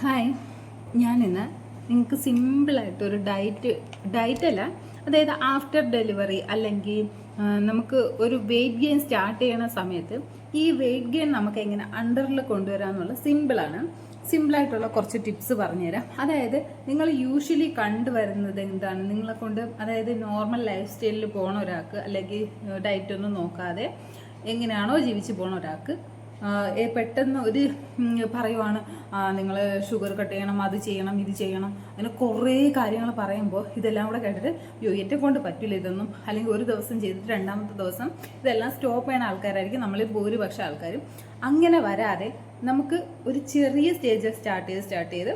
Hi, ഞാനിന്ന് നിങ്ങൾക്ക് സിമ്പിളായിട്ടൊരു ഡയറ്റല്ല, അതായത് ആഫ്റ്റർ ഡെലിവറി അല്ലെങ്കിൽ നമുക്ക് ഒരു വെയിറ്റ് ഗെയിൻ സ്റ്റാർട്ട് ചെയ്യുന്ന സമയത്ത് ഈ വെയിറ്റ് ഗെയിൻ നമുക്ക് എങ്ങനെ അണ്ടറിൽ കൊണ്ടുവരാമെന്നുള്ള സിമ്പിളായിട്ടുള്ള കുറച്ച് ടിപ്സ് പറഞ്ഞുതരാം. അതായത് നിങ്ങൾ യൂഷ്വലി കണ്ടുവരുന്നത് എന്താണ്, നിങ്ങളെ കൊണ്ട് അതായത് നോർമൽ ലൈഫ് സ്റ്റൈലിൽ പോണ ഒരാൾക്ക് അല്ലെങ്കിൽ ഡയറ്റ് ഒന്നും നോക്കാതെ എങ്ങനെയാണോ ജീവിച്ച് പോണ ഒരാൾക്ക് പെട്ടെന്ന് ഒരു പറയുവാണ് നിങ്ങൾ ഷുഗർ കട്ട് ചെയ്യണം, അത് ചെയ്യണം, ഇത് ചെയ്യണം, അങ്ങനെ കുറേ കാര്യങ്ങൾ പറയുമ്പോൾ ഇതെല്ലാം കൂടെ കേട്ടിട്ട് എന്നെ കൊണ്ട് പറ്റില്ല ഇതൊന്നും, അല്ലെങ്കിൽ ഒരു ദിവസം ചെയ്തിട്ട് രണ്ടാമത്തെ ദിവസം ഇതെല്ലാം സ്റ്റോപ്പ് ചെയ്യുന്ന ആൾക്കാരായിരിക്കും നമ്മളിൽ ഭൂരിപക്ഷം ആൾക്കാരും. അങ്ങനെ വരാതെ നമുക്ക് ഒരു ചെറിയ സ്റ്റേജിൽ സ്റ്റാർട്ട് ചെയ്ത്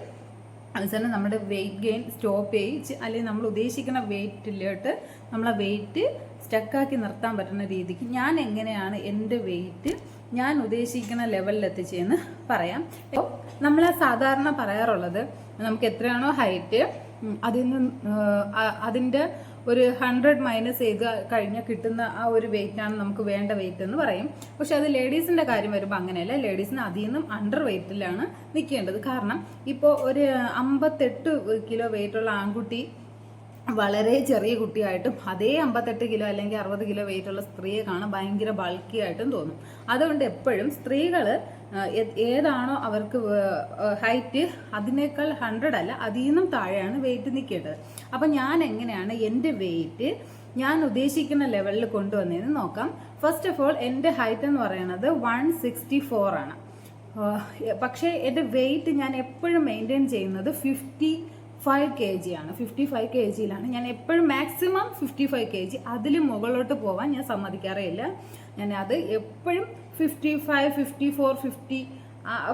അവസാനം നമ്മുടെ വെയിറ്റ് ഗെയിൻ സ്റ്റോപ്പ് ചെയ്ത് അല്ലെങ്കിൽ നമ്മൾ ഉദ്ദേശിക്കുന്ന വെയിറ്റിലോട്ട് നമ്മളെ വെയിറ്റ് സ്റ്റക്കാക്കി നിർത്താൻ പറ്റുന്ന രീതിക്ക് ഞാൻ എങ്ങനെയാണ് എൻ്റെ വെയിറ്റ് ഞാൻ ഉദ്ദേശിക്കുന്ന ലെവലിൽ എത്തിച്ചെന്ന് പറയാം. ഇപ്പോൾ നമ്മൾ സാധാരണ പറയാറുള്ളത് നമുക്ക് എത്രയാണോ ഹൈറ്റ് അതിൻ്റെ ഒരു 100 മൈനസ് ചെയ്ത് കഴിഞ്ഞാൽ കിട്ടുന്ന ആ ഒരു വെയിറ്റാണ് നമുക്ക് വേണ്ട വെയിറ്റ് എന്ന് പറയും. പക്ഷെ അത് ലേഡീസിൻ്റെ കാര്യം വരുമ്പോൾ അങ്ങനെയല്ല. ലേഡീസിന് അതിൽ നിന്നും അണ്ടർ വെയിറ്റിലാണ് നിൽക്കേണ്ടത്. കാരണം ഇപ്പോൾ ഒരു 58 കിലോ വെയിറ്റുള്ള ആൺകുട്ടി വളരെ ചെറിയ കുട്ടിയായിട്ടും അതേ 58 കിലോ അല്ലെങ്കിൽ 60 കിലോ വെയിറ്റ് ഉള്ള സ്ത്രീയെ കാണാൻ ഭയങ്കര ബൾക്കി ആയിട്ടും തോന്നും. അതുകൊണ്ട് എപ്പോഴും സ്ത്രീകൾ ഏതാണോ അവർക്ക് ഹൈറ്റ് അതിനേക്കാൾ 100 അല്ല, അതിൽ നിന്നും താഴെയാണ് വെയിറ്റ് നിൽക്കേണ്ടത്. അപ്പം ഞാൻ എങ്ങനെയാണ് എൻ്റെ വെയിറ്റ് ഞാൻ ഉദ്ദേശിക്കുന്ന ലെവലിൽ കൊണ്ടുവന്നതെന്ന് നോക്കാം. ഫസ്റ്റ് ഓഫ് ഓൾ എൻ്റെ ഹൈറ്റ് എന്ന് പറയുന്നത് 164 ആണ്. പക്ഷേ എൻ്റെ വെയിറ്റ് ഞാൻ എപ്പോഴും മെയിൻറ്റെയിൻ ചെയ്യുന്നത് 55 kg ആണ്. 55 kgയിലാണ് ഞാൻ എപ്പോഴും മാക്സിമം 55 kg. അതിൽ മുകളിലോട്ട് പോകാൻ ഞാൻ സമ്മതിക്കാറേ ഇല്ല. ഞാൻ അത് എപ്പോഴും 55, 54,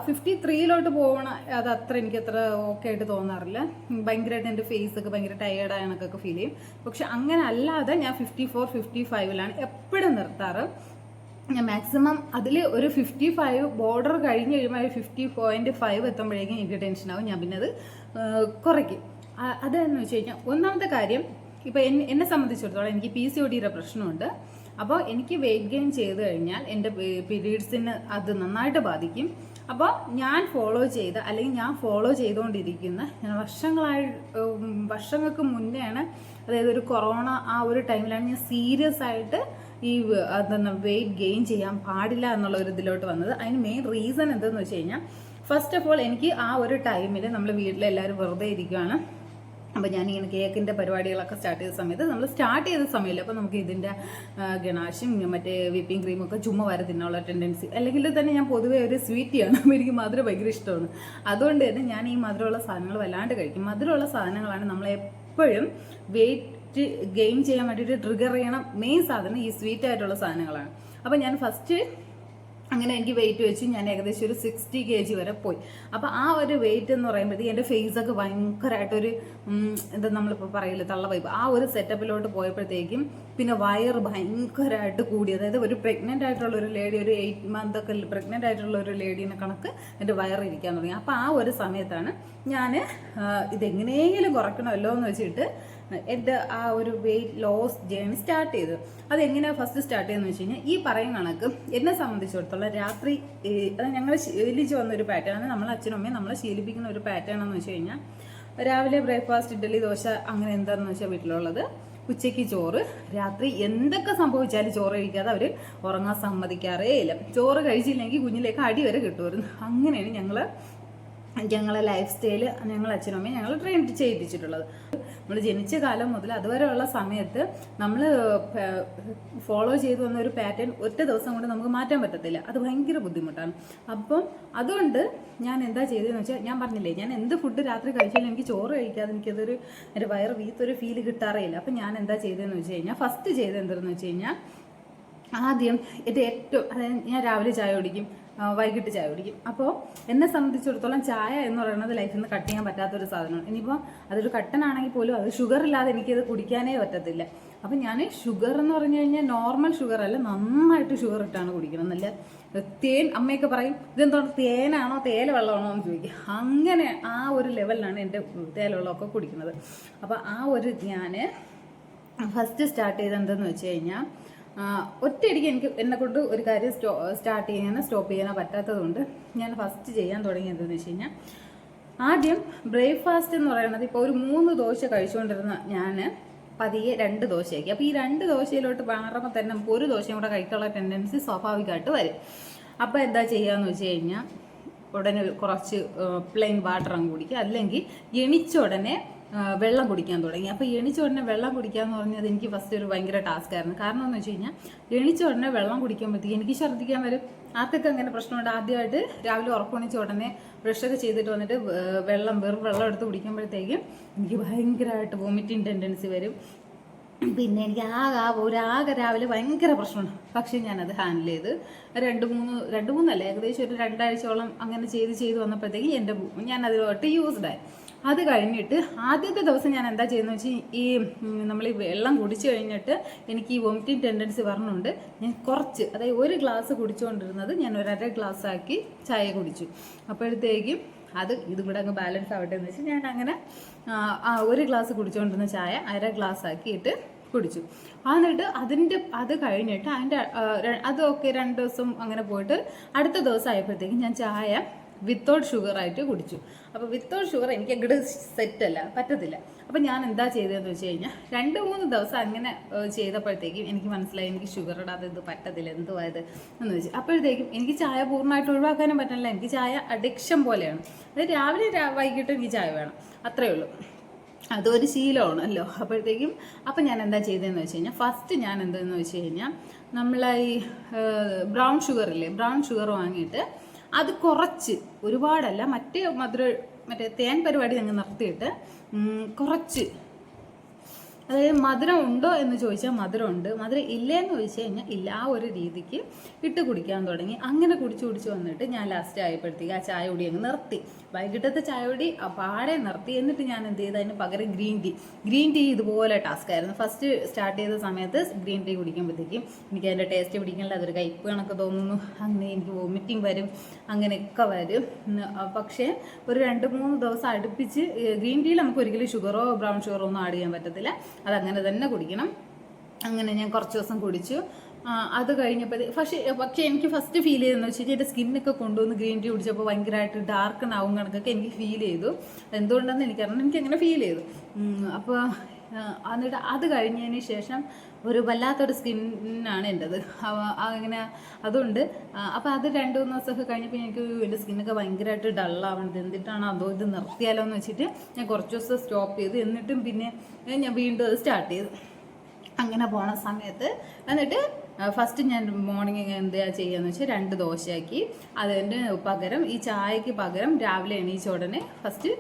53 പോകണം. അത് എനിക്കത്ര ഓക്കെ ആയിട്ട് തോന്നാറില്ല. ഭയങ്കരമായിട്ട് എൻ്റെ ഫേസൊക്കെ ഭയങ്കര ടയേർഡായണക്കൊക്കെ ഫീൽ ചെയ്യും. പക്ഷെ അങ്ങനെ അല്ലാതെ ഞാൻ 54, 55ലാണ് എപ്പോഴും നിർത്താറ്. ഞാൻ മാക്സിമം അതിൽ ഒരു 55 ബോർഡർ കഴിഞ്ഞ് കഴിയുമ്പോൾ 50.5 എത്തുമ്പോഴേക്കും എനിക്ക് ടെൻഷനാവും. ഞാൻ പിന്നെ അത് കുറയ്ക്കും. അതെന്ന് വെച്ച് കഴിഞ്ഞാൽ ഒന്നാമത്തെ കാര്യം, ഇപ്പോൾ എന്നെ സംബന്ധിച്ചിടത്തോളം എനിക്ക് PCODയുടെ പ്രശ്നമുണ്ട്. അപ്പോൾ എനിക്ക് വെയിറ്റ് ഗെയിൻ ചെയ്ത് കഴിഞ്ഞാൽ എൻ്റെ പീരീഡ്സിന് അത് നന്നായിട്ട് ബാധിക്കും. അപ്പോൾ ഞാൻ ഫോളോ ചെയ്തുകൊണ്ടിരിക്കുന്ന ഞാൻ വർഷങ്ങൾക്ക് മുന്നെയാണ്, അതായത് ഒരു കൊറോണ ആ ഒരു ടൈമിലാണ് ഞാൻ സീരിയസ് ആയിട്ട് ഈ വെയിറ്റ് ഗെയിൻ ചെയ്യാൻ പാടില്ല എന്നുള്ള ഒരു ഇതിലോട്ട് വന്നത്. അതിന് മെയിൻ റീസൺ എന്തെന്ന് വെച്ച് കഴിഞ്ഞാൽ, ഫസ്റ്റ് ഓഫ് ഓൾ എനിക്ക് ആ ഒരു ടൈമിൽ നമ്മൾ വീട്ടിലെല്ലാവരും വെറുതെ ഇരിക്കുകയാണ്. അപ്പോൾ ഞാനിങ്ങനെ കേക്കിൻ്റെ പരിപാടികളൊക്കെ സ്റ്റാർട്ട് ചെയ്ത സമയമില്ല. അപ്പോൾ നമുക്ക് ഇതിൻ്റെ ഗണാശും മറ്റേ വിപ്പിംഗ് ക്രീമൊക്കെ ചുമ്മാ വരെ തിന്നാനുള്ള ടെൻഡൻസി, അല്ലെങ്കിൽ തന്നെ ഞാൻ പൊതുവേ ഒരു സ്വീറ്റിയാണ്. അപ്പോൾ എനിക്ക് മധുരം ഭയങ്കര ഇഷ്ടമാണ്. അതുകൊണ്ട് തന്നെ ഞാൻ ഈ മധുരമുള്ള സാധനങ്ങൾ വല്ലാണ്ട് കഴിക്കും. മധുരമുള്ള സാധനങ്ങളാണ് നമ്മളെപ്പോഴും വെയിറ്റ് ഗെയിൻ ചെയ്യാൻ വേണ്ടിയിട്ട് ട്രിഗർ ചെയ്യണം. മെയിൻ സാധനം ഈ സ്വീറ്റ് ആയിട്ടുള്ള സാധനങ്ങളാണ്. അപ്പോൾ ഞാൻ ഫസ്റ്റ് അങ്ങനെ എനിക്ക് വെയിറ്റ് വെച്ച് ഞാൻ ഏകദേശം ഒരു 60 kg വരെ പോയി. അപ്പോൾ ആ ഒരു വെയിറ്റ് എന്ന് പറയുമ്പോഴത്തേക്ക് എൻ്റെ ഫേസൊക്കെ ഭയങ്കരമായിട്ടൊരു എന്താ നമ്മളിപ്പോൾ പറയില്ല തള്ള വൈബ്, ആ ഒരു സെറ്റപ്പിലോട്ട് പോയപ്പോഴത്തേക്കും പിന്നെ വയറ് ഭയങ്കരമായിട്ട് കൂടി. അതായത് ഒരു പ്രഗ്നൻ്റ് ആയിട്ടുള്ള ഒരു ലേഡി, ഒരു 8 month ഒക്കെ പ്രഗ്നൻ്റ് ആയിട്ടുള്ള ഒരു ലേഡീനെ കണക്ക് എൻ്റെ വയറ് ഇരിക്കാൻ തുടങ്ങി. അപ്പോൾ ആ ഒരു സമയത്താണ് ഞാൻ ഇതെങ്ങനെയെങ്കിലും കുറയ്ക്കണമല്ലോ എന്ന് വെച്ചിട്ട് എൻ്റെ ആ ഒരു വെയിറ്റ് ലോസ് ജേണി സ്റ്റാർട്ട് ചെയ്തു. അതെങ്ങനെയാണ് ഫസ്റ്റ് സ്റ്റാർട്ട് ചെയ്തെന്ന് വെച്ച് കഴിഞ്ഞാൽ, ഈ പറയുന്ന കണക്ക് എന്നെ സംബന്ധിച്ചിടത്തോളം രാത്രി അത് ഞങ്ങൾ ശീലിച്ച് വന്നൊരു പാറ്റേൺ, നമ്മളെ അച്ഛനും അമ്മയും നമ്മളെ ശീലിപ്പിക്കുന്ന ഒരു പാറ്റേൺ എന്ന് വെച്ച് കഴിഞ്ഞാൽ, രാവിലെ ബ്രേക്ക്ഫാസ്റ്റ് ഇഡ്ഡലി ദോശ അങ്ങനെ എന്താണെന്ന് വെച്ചാൽ വീട്ടിലുള്ളത്, ഉച്ചയ്ക്ക് ചോറ്, രാത്രി എന്തൊക്കെ സംഭവിച്ചാലും ചോറ് കഴിക്കാതെ അവർ ഉറങ്ങാൻ സമ്മതിക്കാറേ ഇല്ല. ചോറ് കഴിച്ചില്ലെങ്കിൽ കുഞ്ഞിലേക്ക് അടി വരെ കിട്ടുമായിരുന്നു. അങ്ങനെയാണ് ഞങ്ങളെ ലൈഫ് സ്റ്റൈല് ഞങ്ങൾ അച്ഛനും അമ്മയും ഞങ്ങൾ ട്രെയിൻ ചെയ്യിപ്പിച്ചിട്ടുള്ളത്. നമ്മൾ ജനിച്ച കാലം മുതൽ അതുവരെയുള്ള സമയത്ത് നമ്മൾ ഫോളോ ചെയ്തു വന്ന ഒരു പാറ്റേൺ ഒറ്റ ദിവസം കൊണ്ട് നമുക്ക് മാറ്റാൻ പറ്റത്തില്ല. അത് ഭയങ്കര ബുദ്ധിമുട്ടാണ്. അപ്പം അതുകൊണ്ട് ഞാൻ എന്താ ചെയ്തതെന്ന് വെച്ചാൽ, ഞാൻ പറഞ്ഞില്ലേ, ഞാൻ എന്ത് ഫുഡ് രാത്രി കഴിച്ചാലും എനിക്ക് ചോറ് കഴിക്കാതെ എൻ്റെ വയറ് വീത്തൊരു ഫീല് കിട്ടാറേ ഇല്ല. അപ്പം ഞാൻ എന്താ ചെയ്തതെന്ന് വെച്ച് കഴിഞ്ഞാൽ, ഫസ്റ്റ് ചെയ്തത് എന്താണെന്ന് വെച്ച് കഴിഞ്ഞാൽ, ആദ്യം എൻ്റെ അതായത് ഞാൻ രാവിലെ ചായ കുടിക്കും, വൈകിട്ട് ചായ കുടിക്കും. അപ്പോൾ എന്നെ സംബന്ധിച്ചിടത്തോളം ചായ എന്ന് പറയുന്നത് ലൈഫിൽ നിന്ന് കട്ട് ചെയ്യാൻ പറ്റാത്തൊരു സാധനമാണ്. ഇനിയിപ്പോൾ അതൊരു കട്ടനാണെങ്കിൽ പോലും അത് ഷുഗർ ഇല്ലാതെ എനിക്കത് കുടിക്കാനേ പറ്റത്തില്ല. അപ്പം ഞാൻ ഷുഗർ എന്ന് പറഞ്ഞു കഴിഞ്ഞാൽ നോർമൽ ഷുഗർ അല്ല, നന്നായിട്ട് ഷുഗർ ഇട്ടാണ് കുടിക്കണം. നല്ല തേൻ, അമ്മയൊക്കെ പറയും ഇതെന്താണ് തേനാണോ തേല വെള്ളമാണോ എന്ന് ചോദിക്കും. അങ്ങനെ ആ ഒരു ലെവലിലാണ് എൻ്റെ തേല വെള്ളമൊക്കെ കുടിക്കുന്നത്. അപ്പോൾ ആ ഒരു ഞാൻ ഫസ്റ്റ് സ്റ്റാർട്ട് ചെയ്തത് എന്തെന്ന് വെച്ച് കഴിഞ്ഞാൽ, ഒറ്റയടിക്ക് എനിക്ക് എന്നെക്കൊണ്ട് ഒരു കാര്യം സ്റ്റോപ്പ് ചെയ്യാനോ പറ്റാത്തതുകൊണ്ട് ഞാൻ ഫസ്റ്റ് ചെയ്യാൻ തുടങ്ങിയത് എന്താണെന്ന് വെച്ച് കഴിഞ്ഞാൽ, ആദ്യം ബ്രേക്ക്ഫാസ്റ്റ് എന്ന് പറയുന്നത് ഇപ്പോൾ ഒരു 3 ദോശ കഴിച്ചുകൊണ്ടിരുന്ന ഞാൻ പതിയെ 2 ദോശയാക്കി. അപ്പോൾ ഈ 2 ദോശയിലോട്ട് മാറുമ്പോൾ തന്നെ നമുക്ക് ഒരു ദോശയും കൂടെ കഴിക്കാനുള്ള ടെൻഡൻസി സ്വാഭാവികമായിട്ട് വരും. അപ്പോൾ എന്താ ചെയ്യുകയെന്ന് വെച്ച് കഴിഞ്ഞാൽ ഉടനെ കുറച്ച് പ്ലെയിൻ വാട്ടർ അങ്ങ് കുടിക്കുക, അല്ലെങ്കിൽ എണിച്ച ഉടനെ വെള്ളം കുടിക്കാൻ തുടങ്ങി. അപ്പോൾ എണിച്ച ഉടനെ വെള്ളം കുടിക്കാന്ന് പറഞ്ഞത് എനിക്ക് ഫസ്റ്റ് ഒരു ഭയങ്കര ടാസ്ക് ആയിരുന്നു. കാരണം എന്ന് വെച്ച് കഴിഞ്ഞാൽ എണിച്ച ഉടനെ വെള്ളം കുടിക്കുമ്പോഴത്തേക്ക് എനിക്ക് ഛർദ്ദിക്കാൻ വരും. ആർക്കൊക്കെ അങ്ങനെ പ്രശ്നമുണ്ട്? ആദ്യമായിട്ട് രാവിലെ ഉറക്കണിച്ച ഉടനെ ബ്രഷൊക്കെ ചെയ്തിട്ട് വന്നിട്ട് വെള്ളം എടുത്ത് കുടിക്കുമ്പോഴത്തേക്കും എനിക്ക് ഭയങ്കരമായിട്ട് വോമിറ്റിംഗ് ടെൻഡൻസി വരും. പിന്നെ എനിക്ക് ആകെ രാവിലെ ഭയങ്കര പ്രശ്നമാണ്. പക്ഷേ ഞാനത് ഹാൻഡിൽ ചെയ്ത് രണ്ട് മൂന്നല്ല ഏകദേശം ഒരു 2 ആഴ്ചയോളം അങ്ങനെ ചെയ്ത് വന്നപ്പോഴത്തേക്ക് ഞാൻ അതിലോട്ട് യൂസ്ഡായി. അത് കഴിഞ്ഞിട്ട് ആദ്യത്തെ ദിവസം ഞാൻ എന്താ ചെയ്യുന്നത് വെച്ചാൽ ഈ നമ്മൾ ഈ വെള്ളം കുടിച്ചു കഴിഞ്ഞിട്ട് എനിക്ക് ഈ വോമിറ്റിംഗ് ടെൻഡൻസി പറഞ്ഞുകൊണ്ട് ഞാൻ കുറച്ച്, അതായത് 1 ഗ്ലാസ് കുടിച്ചുകൊണ്ടിരുന്നത് ഞാൻ 1.5 ഗ്ലാസ് ആക്കി ചായ കുടിച്ചു. അപ്പോഴത്തേക്കും ഇതും കൂടെ അങ്ങ് ബാലൻസ് ആവട്ടെ എന്ന് വെച്ചാൽ ഞാൻ അങ്ങനെ 1 ഗ്ലാസ് കുടിച്ചുകൊണ്ടിരുന്ന ചായ 1/2 ഗ്ലാസ് ആക്കിയിട്ട് കുടിച്ചു. എന്നിട്ട് അത് കഴിഞ്ഞിട്ട് അതൊക്കെ 2 ദിവസം അങ്ങനെ പോയിട്ട് അടുത്ത ദിവസം ആയപ്പോഴത്തേക്കും ഞാൻ ചായ വിത്തൗട്ട് ഷുഗർ ആയിട്ട് കുടിച്ചു. അപ്പോൾ വിത്തൗട്ട് ഷുഗർ എനിക്ക് അങ്ങോട്ട് സെറ്റല്ല, പറ്റത്തില്ല. അപ്പോൾ ഞാൻ എന്താ ചെയ്തതെന്ന് വെച്ച് കഴിഞ്ഞാൽ 2-3 ദിവസം അങ്ങനെ ചെയ്തപ്പോഴത്തേക്കും എനിക്ക് മനസ്സിലായി എനിക്ക് ഷുഗർ ഇടാതെ ഇത് പറ്റത്തില്ല, എന്തുവായത് എന്ന് വെച്ച്. അപ്പോഴത്തേക്കും എനിക്ക് ചായ പൂർണ്ണമായിട്ട് ഒഴിവാക്കാനും പറ്റില്ല. എനിക്ക് ചായ അഡിക്ഷൻ പോലെയാണ്. അതായത് രാവിലെ വൈകിട്ട് എനിക്ക് ചായ വേണം, അത്രയേ ഉള്ളൂ. അതൊരു ശീലമാണല്ലോ. അപ്പം ഞാൻ എന്താ ചെയ്തതെന്ന് വെച്ച് കഴിഞ്ഞാൽ ഫസ്റ്റ് ഞാൻ എന്താണെന്ന് വെച്ച് കഴിഞ്ഞാൽ നമ്മളെ ഈ ബ്രൗൺ ഷുഗർ വാങ്ങിയിട്ട് അത് കുറച്ച്, ഒരുപാടല്ല, മറ്റേ തേൻ പരിപാടി ഞങ്ങൾ നിർത്തിയിട്ട് കുറച്ച്, അതായത് മധുരം ഉണ്ടോ എന്ന് ചോദിച്ചാൽ മധുരമുണ്ട്, മധുരം ഇല്ലയെന്ന് ചോദിച്ചു കഴിഞ്ഞാൽ ഇല്ല, ആ ഒരു രീതിക്ക് ഇട്ട് കുടിക്കാൻ തുടങ്ങി. അങ്ങനെ കുടിച്ച് വന്നിട്ട് ഞാൻ ലാസ്റ്റ് ആയപ്പോഴത്തേക്ക് ആ ചായ കുടി അങ്ങ് നിർത്തി. വൈകിട്ടത്തെ ചായ കുടി പാടെ നിർത്തി. എന്നിട്ട് ഞാൻ എന്ത് ചെയ്ത് അതിന് പകരം ഗ്രീൻ ടീ ഇതുപോലെ ടാസ്ക് ആയിരുന്നു. ഫസ്റ്റ് സ്റ്റാർട്ട് ചെയ്ത സമയത്ത് ഗ്രീൻ ടീ കുടിക്കുമ്പോഴത്തേക്കും എനിക്ക് അതിൻ്റെ ടേസ്റ്റ് പിടിക്കണില്ല, അതൊരു കയ്പ്പ് കണക്ക് തോന്നുന്നു, അങ്ങനെ എനിക്ക് വോമിറ്റിംഗ് വരും, അങ്ങനെയൊക്കെ വരും. പക്ഷേ ഒരു 2-3 ദിവസം അടുപ്പിച്ച് ഗ്രീൻ ടീയിൽ നമുക്ക് ഒരിക്കലും ഷുഗറോ ബ്രൗൺ ഷുഗറോ ഒന്നും ആഡ് ചെയ്യാൻ പറ്റത്തില്ല, അതങ്ങനെ തന്നെ കുടിക്കണം. അങ്ങനെ ഞാൻ കുറച്ച് ദിവസം കുടിച്ചു. അത് കഴിഞ്ഞപ്പോൾ പക്ഷേ എനിക്ക് ഫസ്റ്റ് ഫീൽ ചെയ്തതെന്ന് വെച്ച് കഴിഞ്ഞാൽ എൻ്റെ സ്കിന്നൊക്കെ കൊണ്ടുവന്ന് ഗ്രീൻ ടീ കുടിച്ചപ്പോൾ ഭയങ്കരമായിട്ട് ഡാർക്കണാവും കണക്കൊക്കെ എനിക്ക് ഫീൽ ചെയ്തു. എന്തുകൊണ്ടാണെന്ന് എനിക്കറിയാം, എനിക്കങ്ങനെ ഫീൽ ചെയ്തു. അപ്പോൾ എന്നിട്ട് അത് കഴിഞ്ഞതിന് ശേഷം ഒരു വല്ലാത്തൊരു സ്കിന്നാണ് എൻ്റെത്. അങ്ങനെ അതുകൊണ്ട് അപ്പോൾ അത് 2-3 ദിവസമൊക്കെ കഴിഞ്ഞപ്പോൾ എനിക്ക് എൻ്റെ സ്കിന്നൊക്കെ ഭയങ്കരമായിട്ട് ഡള്ളാവുന്നത്. എന്തിട്ടാണോ അതോ ഇത് നിർത്തിയാലോ എന്ന് വെച്ചിട്ട് ഞാൻ കുറച്ച് ദിവസം സ്റ്റോപ്പ് ചെയ്തു. എന്നിട്ടും പിന്നെ ഞാൻ വീണ്ടും അത് സ്റ്റാർട്ട് ചെയ്തു. അങ്ങനെ പോണ സമയത്ത് എന്നിട്ട് ഫസ്റ്റ് ഞാൻ മോർണിംഗ് എന്താ ചെയ്യുകയെന്ന് വെച്ചാൽ 2 ദോശയാക്കി. അതിൻ്റെ പകരം ഈ ചായക്ക് പകരം രാവിലെ എണീച്ച ഉടനെ ഫസ്റ്റ്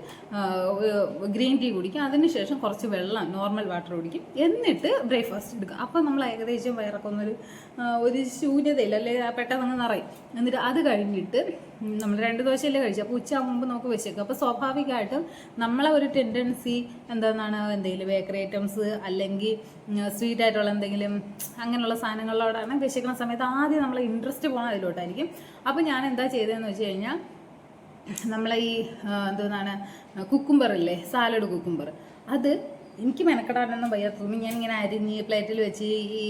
ഗ്രീൻ ടീ കുടിക്കും, അതിനുശേഷം കുറച്ച് വെള്ളം നോർമൽ വാട്ടർ കുടിക്കും, എന്നിട്ട് ബ്രേക്ക്ഫാസ്റ്റ് എടുക്കും. അപ്പോൾ നമ്മൾ ഏകദേശം വയറൊക്കെ ഒരു ശൂന്യതയില്ല, അല്ലെ പെട്ടെന്ന് നിറയും. എന്നിട്ട് അത് കഴിഞ്ഞിട്ട് നമ്മൾ 2 ദോശയല്ലേ കഴിച്ചു, അപ്പോൾ ഉച്ച മുമ്പ് നമുക്ക് വെച്ചേക്കും. അപ്പോൾ സ്വാഭാവികമായിട്ടും നമ്മളെ ഒരു ടെൻഡൻസി എന്തെങ്കിലും ബേക്കറി ഐറ്റംസ് അല്ലെങ്കിൽ സ്വീറ്റ് ആയിട്ടുള്ള എന്തെങ്കിലും അങ്ങനെയുള്ള സാധനങ്ങളിലോടാണ് വിശക്കുന്ന സമയത്ത് ആദ്യം നമ്മളെ ഇൻട്രസ്റ്റ് പോകുന്നത് അതിലോട്ടായിരിക്കും. അപ്പോൾ ഞാൻ എന്താ ചെയ്തതെന്ന് വെച്ച് കഴിഞ്ഞാൽ നമ്മളെ ഈ കുക്കുംബറില്ലേ, സാലഡ് കുക്കുംബർ, അത് എനിക്ക് മെനക്കെടാനൊന്നും വയ്യാത്തതുകൊണ്ട് ഞാനിങ്ങനെ അരിഞ്ഞ് പ്ലേറ്റിൽ വെച്ച് ഈ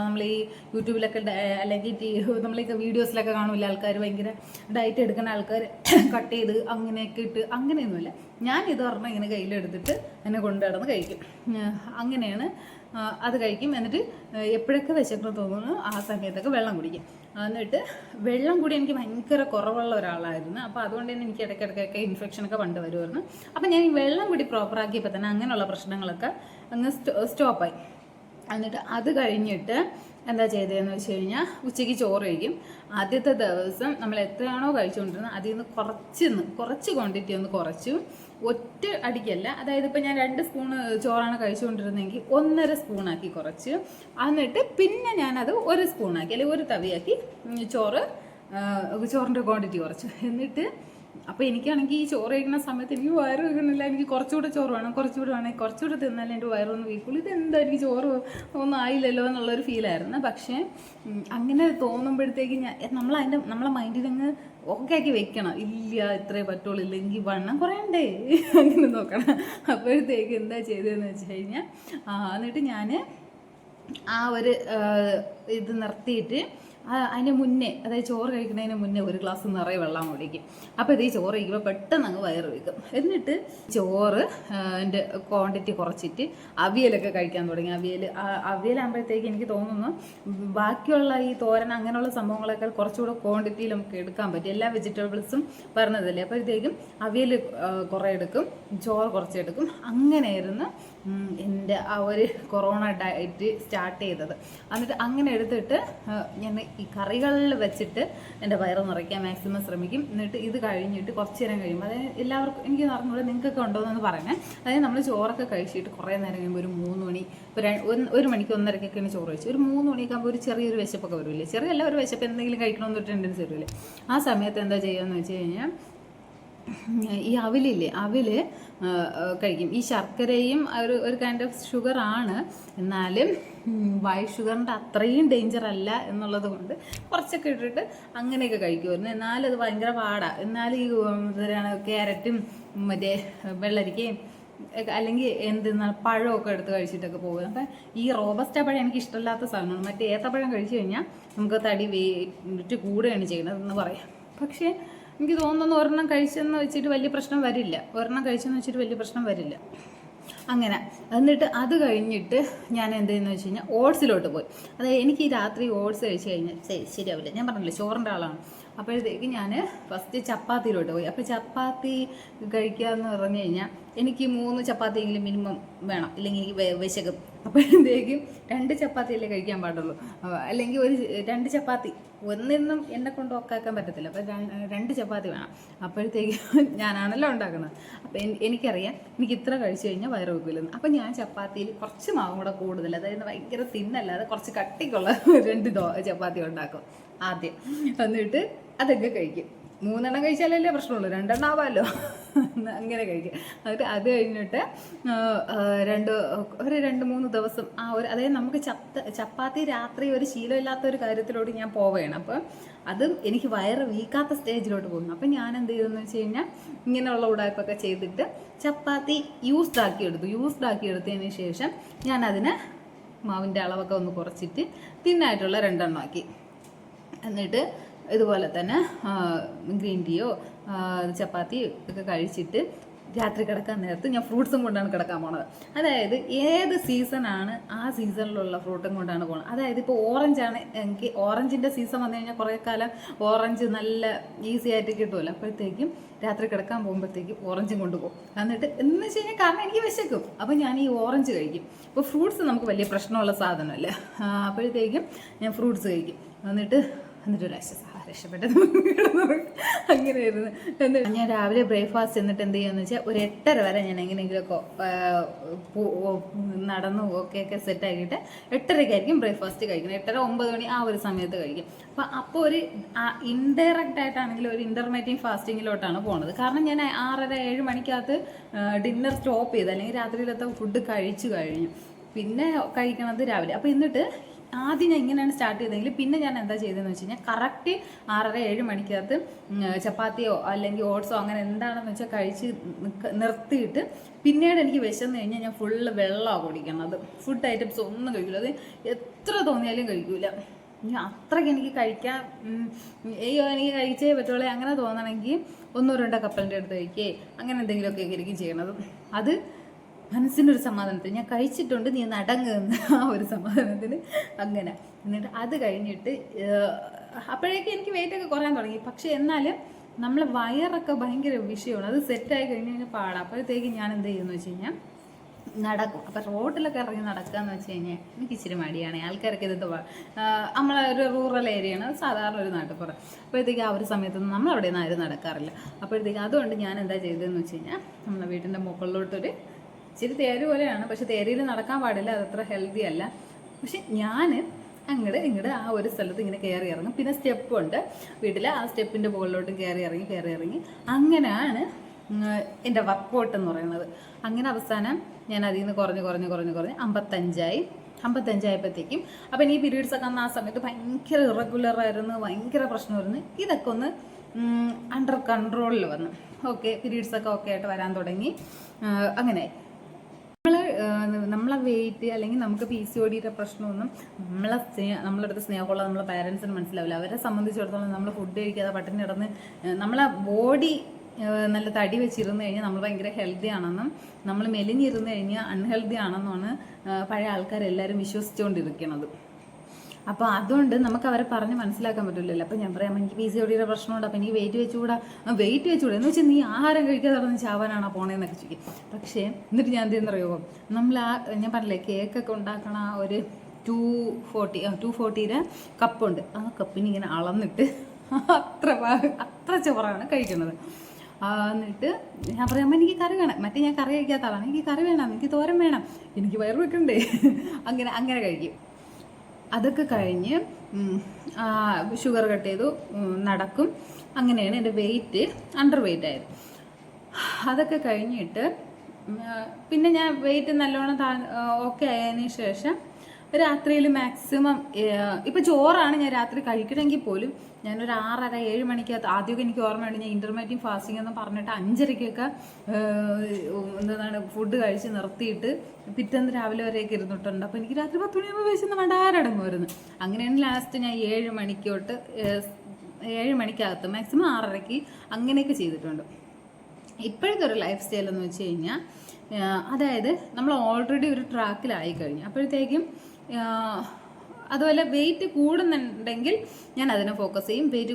നമ്മൾ ഈ യൂട്യൂബിലൊക്കെ അല്ലെങ്കിൽ നമ്മളൊക്കെ വീഡിയോസിലൊക്കെ കാണില്ല, ആൾക്കാർ ഭയങ്കര ഡയറ്റ് എടുക്കുന്ന ആൾക്കാർ കട്ട് ചെയ്ത് അങ്ങനെയൊക്കെ ഇട്ട്, അങ്ങനെയൊന്നുമില്ല. ഞാൻ ഇത് പറഞ്ഞാൽ ഇങ്ങനെ കയ്യിലെടുത്തിട്ട് എന്നെ കൊണ്ടു നടന്ന് കഴിക്കും. അങ്ങനെയാണ് അത് കഴിക്കും. എന്നിട്ട് എപ്പോഴൊക്കെ വിശക്കണം തോന്നുന്നു ആ സമയത്തൊക്കെ വെള്ളം കുടിക്കും. എന്നിട്ട് വെള്ളം കൂടി എനിക്ക് ഭയങ്കര കുറവുള്ള ഒരാളായിരുന്നു. അപ്പോൾ അതുകൊണ്ട് തന്നെ എനിക്ക് ഇടയ്ക്കിടയ്ക്കൊക്കെ ഇൻഫെക്ഷനൊക്കെ പണ്ട് വരുമായിരുന്നു. അപ്പോൾ ഞാൻ ഈ വെള്ളം കൂടി പ്രോപ്പറാക്കിയപ്പോൾ തന്നെ അങ്ങനെയുള്ള പ്രശ്നങ്ങളൊക്കെ അങ്ങ് സ്റ്റോപ്പായി. എന്നിട്ട് അത് കഴിഞ്ഞിട്ട് എന്താ ചെയ്തതെന്ന് വെച്ച് കഴിഞ്ഞാൽ ഉച്ചയ്ക്ക് ചോറ് കഴിക്കും. ആദ്യത്തെ ദിവസം നമ്മൾ എത്രയാണോ കഴിച്ചുകൊണ്ടിരുന്നത് അതിൽ നിന്ന് കുറച്ച് ക്വാണ്ടിറ്റി ഒന്ന് കുറച്ചു, ഒറ്റ അടിക്കല്ല. അതായത് ഇപ്പോൾ ഞാൻ 2 സ്പൂണ് ചോറാണ് കഴിച്ചുകൊണ്ടിരുന്നതെങ്കിൽ 1.5 സ്പൂണാക്കി കുറച്ച്, എന്നിട്ട് പിന്നെ ഞാനത് 1 സ്പൂണാക്കി അല്ലെങ്കിൽ 1 തവിയാക്കി ചോറിൻ്റെ ക്വാണ്ടിറ്റി കുറച്ചു. എന്നിട്ട് അപ്പോൾ എനിക്കാണെങ്കിൽ ഈ ചോറ് കഴിക്കുന്ന സമയത്ത് എനിക്ക് വയറ് വെക്കണില്ല, എനിക്ക് കുറച്ചുകൂടെ ചോറ് വേണം, കുറച്ചുകൂടെ തിന്നാലും എൻ്റെ വയറൊന്നും വീക്കുള്ളൂ, ഇതെന്താ എനിക്ക് ചോറ് ഒന്നും ആയില്ലല്ലോ എന്നുള്ളൊരു ഫീലായിരുന്നു. പക്ഷേ അങ്ങനെ തോന്നുമ്പോഴത്തേക്ക് നമ്മളെ മൈൻഡിലങ്ങ് ഓക്കെ ആക്കി വെക്കണം, ഇല്ല ഇത്രേ പറ്റുള്ളൂ, ഇല്ലെങ്കിൽ വണ്ണം കുറയണ്ടേ, അങ്ങനെ നോക്കണം. അപ്പോഴത്തേക്ക് എന്താ ചെയ്തതെന്ന് വെച്ച് കഴിഞ്ഞാൽ എന്നിട്ട് ഞാൻ ആ ഒരു ഇത് നിർത്തിയിട്ട് അതിന് മുന്നേ, അതായത് ചോറ് കഴിക്കുന്നതിന് മുന്നേ ഒരു ഗ്ലാസ് നിറയെ വെള്ളം കുടിക്കും. അപ്പോൾ ഇത് ഈ ചോറ് കഴിക്കുമ്പോൾ പെട്ടെന്ന് അങ്ങ് വയറ് വെക്കും. എന്നിട്ട് ചോറ് എൻ്റെ ക്വാണ്ടിറ്റി കുറച്ചിട്ട് അവിയലൊക്കെ കഴിക്കാൻ തുടങ്ങി. അവിയലാകുമ്പോഴത്തേക്ക് എനിക്ക് തോന്നുന്നു ബാക്കിയുള്ള ഈ തോരൻ അങ്ങനെയുള്ള സംഭവങ്ങളൊക്കെ കുറച്ചുകൂടെ ക്വാണ്ടിറ്റിയിൽ നമുക്ക് എടുക്കാൻ പറ്റും. എല്ലാ വെജിറ്റബിൾസും പറഞ്ഞതല്ലേ. അപ്പോഴത്തേക്കും അവിയൽ കുറേ എടുക്കും, ചോറ് കുറച്ചെടുക്കും. അങ്ങനെയായിരുന്നു എൻ്റെ ആ ഒരു കൊറോണ ഡയറ്റ് സ്റ്റാർട്ട് ചെയ്തത്. എന്നിട്ട് അങ്ങനെ എടുത്തിട്ട് ഞാൻ ഈ കറികളിൽ വെച്ചിട്ട് എൻ്റെ വയറ് നിറയ്ക്കാൻ മാക്സിമം ശ്രമിക്കും. എന്നിട്ട് ഇത് കഴിഞ്ഞിട്ട് കുറച്ച് നേരം കഴിയുമ്പോൾ, അതായത് എല്ലാവർക്കും എനിക്ക് അറിഞ്ഞൂടെ നിങ്ങൾക്കൊക്കെ ഉണ്ടോയെന്ന് പറയണേ. അതായത് നമ്മൾ ചോറൊക്കെ കഴിച്ചിട്ട് കുറേ നേരം കഴിയുമ്പോൾ ഒരു 3 മണി, ഒരു മണിക്ക് 1:30ക്കൊക്കെയാണ് ചോറ് കഴിച്ചു. ഒരു 3 മണിയൊക്കെ ആകുമ്പോൾ ഒരു ചെറിയൊരു വിശപ്പൊക്കെ വരില്ലേ, ചെറിയല്ല ഒരു വിശപ്പ്, എന്തെങ്കിലും കഴിക്കണമെന്നൊരു ടെൻഡൻസി വരില്ലേ. ആ സമയത്ത് എന്താ ചെയ്യുകയെന്ന് വെച്ച് കഴിഞ്ഞാൽ ഈ അവിലില്ലേ, അവില് കഴിക്കും. ഈ ശർക്കരയും ഒരു കൈൻഡ് ഓഫ് ഷുഗറാണ്, എന്നാലും വൈറ്റ് ഷുഗറിൻ്റെ അത്രയും ഡേഞ്ചർ അല്ല എന്നുള്ളത് കൊണ്ട് കുറച്ചൊക്കെ ഇട്ടിട്ട് അങ്ങനെയൊക്കെ കഴിക്കുമായിരുന്നു. എന്നാലും അത് ഭയങ്കര പാടാണ്. എന്നാലും ഈ ക്യാരറ്റും മറ്റേ വെള്ളരിക്കയും അല്ലെങ്കിൽ എന്തെന്നാൽ പഴമൊക്കെ എടുത്ത് കഴിച്ചിട്ടൊക്കെ പോകും. അപ്പം ഈ റോബസ്റ്റ പഴം എനിക്ക് ഇഷ്ടമില്ലാത്ത സാധനമാണ്. മറ്റേ ഏത്തപ്പഴം കഴിച്ചു കഴിഞ്ഞാൽ നമുക്ക് തടി വെയിറ്റ് കൂടുകയാണ് ചെയ്യണതെന്ന് പറയാം. പക്ഷേ എനിക്ക് തോന്നുന്നു ഒരെണ്ണം കഴിച്ചെന്ന് വെച്ചിട്ട് വലിയ പ്രശ്നം വരില്ല. അങ്ങനെ എന്നിട്ട് അത് കഴിഞ്ഞിട്ട് ഞാൻ എന്തെന്ന് വെച്ച് കഴിഞ്ഞാൽ ഓട്സിലോട്ട് പോയി. അതായത് എനിക്ക് ഈ രാത്രി ഓട്സ് കഴിച്ച് കഴിഞ്ഞാൽ ശരിയാവില്ല. ഞാൻ പറഞ്ഞില്ലേ ചോറിൻ്റെ ആളാണ്. അപ്പോഴത്തേക്ക് ഞാൻ ഫസ്റ്റ് ചപ്പാത്തിയിലോട്ട് പോയി. അപ്പോൾ ചപ്പാത്തി കഴിക്കുക എന്ന് പറഞ്ഞു കഴിഞ്ഞാൽ എനിക്ക് 3 ചപ്പാത്തിയെങ്കിലും മിനിമം വേണം, ഇല്ലെങ്കിൽ എനിക്ക് വിശക്കും. അപ്പോഴത്തേക്കും 2 ചപ്പാത്തിയല്ലേ കഴിക്കാൻ പാടുള്ളൂ, അല്ലെങ്കിൽ 2 ചപ്പാത്തി ഒന്നും എന്നെ കൊണ്ട് ഒക്കാക്കാൻ പറ്റത്തില്ല. അപ്പോൾ 2 ചപ്പാത്തി വേണം. അപ്പോഴത്തേക്കും ഞാനാണല്ലോ ഉണ്ടാക്കുന്നത്. അപ്പോൾ എനിക്കറിയാം എനിക്ക് ഇത്ര കഴിച്ചു കഴിഞ്ഞാൽ വയറ് വെക്കില്ലെന്ന്. അപ്പോൾ ഞാൻ ചപ്പാത്തിയിൽ കുറച്ച് മാവും കൂടെ കൂടുതൽ, അതായത് ഭയങ്കര തിന്നല്ലാതെ കുറച്ച് കട്ടിക്കുള്ള 2 ചപ്പാത്തി ഉണ്ടാക്കും ആദ്യം. എന്നിട്ട് അതൊക്കെ കഴിക്കും. 3 എണ്ണം കഴിച്ചാലല്ലേ പ്രശ്നമുള്ളൂ, 2 എണ്ണം ആവാമല്ലോ. അങ്ങനെ കഴിക്കും. എന്നിട്ട് അത് കഴിഞ്ഞിട്ട് ഒരു 2-3 ദിവസം അതായത് നമുക്ക് ചപ്പാത്തി രാത്രി ഒരു ശീലമില്ലാത്ത ഒരു കാര്യത്തിലോട്ട് ഞാൻ പോവുകയാണ്. അപ്പം അതും എനിക്ക് വയറ് വീക്കാത്ത സ്റ്റേജിലോട്ട് പോകുന്നു. അപ്പം ഞാൻ എന്ത് ചെയ്തെന്ന് വെച്ച് കഴിഞ്ഞാൽ ഇങ്ങനെയുള്ള ഉടായ്പൊക്കെ ചെയ്തിട്ട് ചപ്പാത്തി യൂസ്ഡ് ആക്കി എടുത്തതിന് ശേഷം ഞാൻ അതിന് മാവിൻ്റെ അളവൊക്കെ ഒന്ന് കുറച്ചിട്ട് തിന്നായിട്ടുള്ള 2 എണ്ണം ആക്കി. എന്നിട്ട് ഇതുപോലെ തന്നെ ഗ്രീൻ ടീയോ ചപ്പാത്തിയോ ഒക്കെ കഴിച്ചിട്ട് രാത്രി കിടക്കാൻ നേരത്ത് ഞാൻ ഫ്രൂട്ട്സും കൊണ്ടാണ് കിടക്കാൻ പോണത്. അതായത് ഏത് സീസണാണ് ആ സീസണിലുള്ള ഫ്രൂട്ടും കൊണ്ടാണ് പോകുന്നത്. അതായത് ഇപ്പോൾ ഓറഞ്ചാണ്, എനിക്ക് ഓറഞ്ചിൻ്റെ സീസൺ വന്നു കഴിഞ്ഞാൽ കുറേ കാലം ഓറഞ്ച് നല്ല ഈസി ആയിട്ട് കിട്ടുമല്ലോ. അപ്പോഴത്തേക്കും രാത്രി കിടക്കാൻ പോകുമ്പോഴത്തേക്കും ഓറഞ്ചും കൊണ്ടുപോകും. എന്നിട്ട് എന്ന് വെച്ച് കഴിഞ്ഞാൽ കാരണം എനിക്ക് വിശക്കും, അപ്പോൾ ഞാൻ ഈ ഓറഞ്ച് കഴിക്കും. ഇപ്പോൾ ഫ്രൂട്ട്സ് നമുക്ക് വലിയ പ്രശ്നമുള്ള സാധനമല്ല. അപ്പോഴത്തേക്കും ഞാൻ ഫ്രൂട്ട്സ് കഴിക്കും. എന്നിട്ട് രക്ഷപ്പെട്ടത് അങ്ങനെയായിരുന്നു. എന്നിട്ട് ഞാൻ രാവിലെ ബ്രേക്ക്ഫാസ്റ്റ് എന്നിട്ട് എന്ത് ചെയ്യുമെന്ന് വെച്ചാൽ ഒരു 8:30 വരെ ഞാൻ എങ്ങനെയെങ്കിലുമൊക്കെ നടന്നു ഒക്കെ സെറ്റാക്കിയിട്ട് 8:30ക്കായിരിക്കും ബ്രേക്ക്ഫാസ്റ്റ് കഴിക്കുന്നത്. 8:30-9 മണി ആ ഒരു സമയത്ത് കഴിക്കും. അപ്പോൾ ഒരു ഇൻഡയറക്റ്റ് ആയിട്ടാണെങ്കിൽ ഒരു ഇൻ്റർമീഡിയറ്റ് ഫാസ്റ്റിങ്ങിലോട്ടാണ് പോകുന്നത്. കാരണം ഞാൻ 6:30-7 മണിക്കകത്ത് ഡിന്നർ സ്റ്റോപ്പ് ചെയ്ത്, അല്ലെങ്കിൽ രാത്രിയിലത്തെ ഫുഡ് കഴിച്ചു കഴിഞ്ഞു. പിന്നെ കഴിക്കണത് രാവിലെ. അപ്പോൾ എന്നിട്ട് ആദ്യം ഞാൻ ഇങ്ങനെയാണ് സ്റ്റാർട്ട് ചെയ്തെങ്കിൽ പിന്നെ ഞാൻ എന്താ ചെയ്തതെന്ന് വെച്ച് കഴിഞ്ഞാൽ കറക്റ്റ് 6:30-7 മണിക്കകത്ത് ചപ്പാത്തിയോ അല്ലെങ്കിൽ ഓട്സോ അങ്ങനെ എന്താണെന്ന് വെച്ചാൽ കഴിച്ച് നിർത്തിയിട്ട് പിന്നീട് എനിക്ക് വിശന്ന് കഴിഞ്ഞാൽ ഞാൻ ഫുള്ള് വെള്ളമാണ് കുടിക്കണത്. ഫുഡ് ഐറ്റംസ് ഒന്നും കഴിക്കില്ല. അത് എത്ര തോന്നിയാലും കഴിക്കില്ല. അത്രയ്ക്ക് എനിക്ക് കഴിക്കാൻ എനിക്ക് കഴിച്ചേ പറ്റുള്ളൂ. അങ്ങനെ തോന്നണമെങ്കിൽ 1-2 കപ്പലിൻ്റെ അടുത്ത് കഴിക്കേ അങ്ങനെ എന്തെങ്കിലുമൊക്കെ ആയിരിക്കും ചെയ്യണത്. അത് മനസ്സിനൊരു സമാധാനത്തിന് ഞാൻ കഴിച്ചിട്ടുണ്ട്, നീ നടങ്ങുന്ന ആ ഒരു സമാധാനത്തിന് അങ്ങനെ. എന്നിട്ട് അത് കഴിഞ്ഞിട്ട് അപ്പോഴേക്കും എനിക്ക് വെയിറ്റൊക്കെ കുറയാൻ തുടങ്ങി. പക്ഷേ എന്നാലും നമ്മളെ വയറൊക്കെ ഭയങ്കര വിഷയമാണ്. അത് സെറ്റായി കഴിഞ്ഞ് കഴിഞ്ഞാൽ പാടാം. അപ്പോഴത്തേക്കും ഞാൻ എന്ത് ചെയ്യുമെന്ന് വെച്ച് കഴിഞ്ഞാൽ നടക്കും. അപ്പം റോഡിലൊക്കെ ഇറങ്ങി നടക്കുക എന്ന് വെച്ച് കഴിഞ്ഞാൽ എനിക്ക് ഇച്ചിരി മടിയാണ്. ആൾക്കാരൊക്കെ ഇത് നമ്മളെ ഒരു റൂറൽ ഏരിയയാണ്, സാധാരണ ഒരു നാട്ടുപുറം. അപ്പോഴത്തേക്ക് ആ ഒരു സമയത്തൊന്നും നമ്മളവിടെ നിന്ന് ആരും നടക്കാറില്ല. അപ്പോഴത്തേക്ക് അതുകൊണ്ട് ഞാൻ എന്താ ചെയ്തതെന്ന് വെച്ച് കഴിഞ്ഞാൽ നമ്മളെ വീട്ടിൻ്റെ മുകളിലോട്ടൊരു ഇച്ചിരി തേര് പോലെയാണ്, പക്ഷെ തേരിയിൽ നടക്കാൻ പാടില്ല, അതത്ര ഹെൽത്തി അല്ല. പക്ഷെ ഞാൻ ഇങ്ങോട്ട് ആ ഒരു സ്ഥലത്ത് ഇങ്ങനെ കയറി ഇറങ്ങും. പിന്നെ സ്റ്റെപ്പുണ്ട് വീട്ടിൽ, ആ സ്റ്റെപ്പിൻ്റെ മുകളിലോട്ട് കയറി ഇറങ്ങി അങ്ങനെയാണ് എൻ്റെ വർക്കൗട്ട് എന്ന് പറയുന്നത്. അങ്ങനെ അവസാനം ഞാൻ അതിൽ നിന്ന് കുറഞ്ഞ് 55ആയപ്പോഴത്തേക്കും അപ്പം ഈ പീരീഡ്സ് ഒക്കെ അന്ന് ആ സമയത്ത് ഭയങ്കര ഇറഗുലറായിരുന്നു, ഭയങ്കര പ്രശ്നമായിരുന്നു. ഇതൊക്കെ ഒന്ന് അണ്ടർ കൺട്രോളിൽ വന്നു. ഓക്കെ, പീരീഡ്സൊക്കെ ഓക്കെ ആയിട്ട് വരാൻ തുടങ്ങി. അങ്ങനെ നമ്മൾ നമ്മളെ വെയിറ്റ് അല്ലെങ്കിൽ നമുക്ക് PCODയുടെ പ്രശ്നമൊന്നും നമ്മളെ അടുത്ത് സ്നേഹമുള്ള നമ്മളെ പാരൻസിന് മനസ്സിലാവില്ല. അവരെ സംബന്ധിച്ചിടത്തോളം നമ്മൾ ഫുഡ് കഴിക്കാതെ പട്ടിണി കിടന്ന് നമ്മളെ ബോഡി നല്ല തടി വെച്ചിരുന്ന് കഴിഞ്ഞാൽ നമ്മൾ ഭയങ്കര ഹെൽത്തി ആണെന്നും നമ്മൾ മെലിഞ്ഞിരുന്ന് കഴിഞ്ഞാൽ അൺഹെൽത്തി ആണെന്നുമാണ് പഴയ ആൾക്കാരെല്ലാവരും വിശ്വസിച്ചുകൊണ്ടിരിക്കുന്നത്. അപ്പോൾ അതുകൊണ്ട് നമുക്ക് അവരെ പറഞ്ഞ് മനസ്സിലാക്കാൻ പറ്റില്ലല്ലോ. അപ്പോൾ ഞാൻ പറയാം എനിക്ക് PCODയുടെ പ്രശ്നമുണ്ട്, അപ്പോൾ എനിക്ക് വെയിറ്റ് വെച്ചുകൂടാ എന്ന് വെച്ചാൽ നീ ആഹാരം കഴിക്കാതെ നടന്ന് ചാവാനാണോ പോണേന്നൊക്കെ ചോദിക്കും. പക്ഷേ എന്നിട്ട് ഞാൻ എന്തെന്നറിയോ, നമ്മൾ ഞാൻ പറഞ്ഞില്ലേ കേക്കൊക്കെ ഉണ്ടാക്കണ ഒരു 240 കപ്പുണ്ട്, ആ കപ്പിന് ഇങ്ങനെ അളന്നിട്ട് അത്ര ചോറാണ് കഴിക്കുന്നത്. എന്നിട്ട് ഞാൻ പറയാം എനിക്ക് കറി വേണം, മറ്റേ ഞാൻ കറി കഴിക്കാത്ത ആളാണ്, എനിക്ക് കറി വേണം, എനിക്ക് തോരൻ വേണം, എനിക്ക് വയറ് വെക്കണ്ടേ, അങ്ങനെ കഴിക്കും. അതൊക്കെ കഴിഞ്ഞ് ഷുഗർ കട്ട് ചെയ്തു നടക്കും. അങ്ങനെയാണ് എൻ്റെ വെയിറ്റ് അണ്ടർ വെയിറ്റ് ആയത്. അതൊക്കെ കഴിഞ്ഞിട്ട് പിന്നെ ഞാൻ വെയിറ്റ് നല്ലോണം ഓക്കെ ആയതിനു ശേഷം രാത്രിയിൽ മാക്സിമം ഇപ്പം ചോറാണ് ഞാൻ രാത്രി കഴിക്കണമെങ്കിൽ പോലും ഞാനൊരു 6:30-7 മണിക്കകത്ത്, ആദ്യമൊക്കെ എനിക്ക് ഓർമ്മയുണ്ട് ഞാൻ ഇൻ്റർമീഡിയറ്റ് ഫാസ്റ്റിംഗ് എന്ന് പറഞ്ഞിട്ട് 5:30-ക്കൊക്കെ എന്താണ് ഫുഡ് കഴിച്ച് നിർത്തിയിട്ട് പിറ്റേന്ന് രാവിലെ വരെയൊക്കെ ഇരുന്നിട്ടുണ്ട്. അപ്പോൾ എനിക്ക് രാത്രി 10 മണിയാകുമ്പോൾ വിശന്ന് മണ്ടാരടങ്ങുമായിരുന്നു. അങ്ങനെയാണ് ലാസ്റ്റ് ഞാൻ 7 മണിക്കോട്ട് 7 മണിക്കകത്ത് മാക്സിമം 6:30-ക്ക് അങ്ങനെയൊക്കെ ചെയ്തിട്ടുണ്ട്. ഇപ്പോഴത്തെ ഒരു ലൈഫ് സ്റ്റൈൽ എന്ന് വെച്ച് കഴിഞ്ഞാൽ അതായത് നമ്മൾ ഓൾറെഡി ഒരു ട്രാക്കിലായി കഴിഞ്ഞു. അപ്പോഴത്തേക്കും അതുപോലെ വെയിറ്റ് കൂടുന്നുണ്ടെങ്കിൽ ഞാൻ അതിനെ ഫോക്കസ് ചെയ്യും. വെയിറ്റ്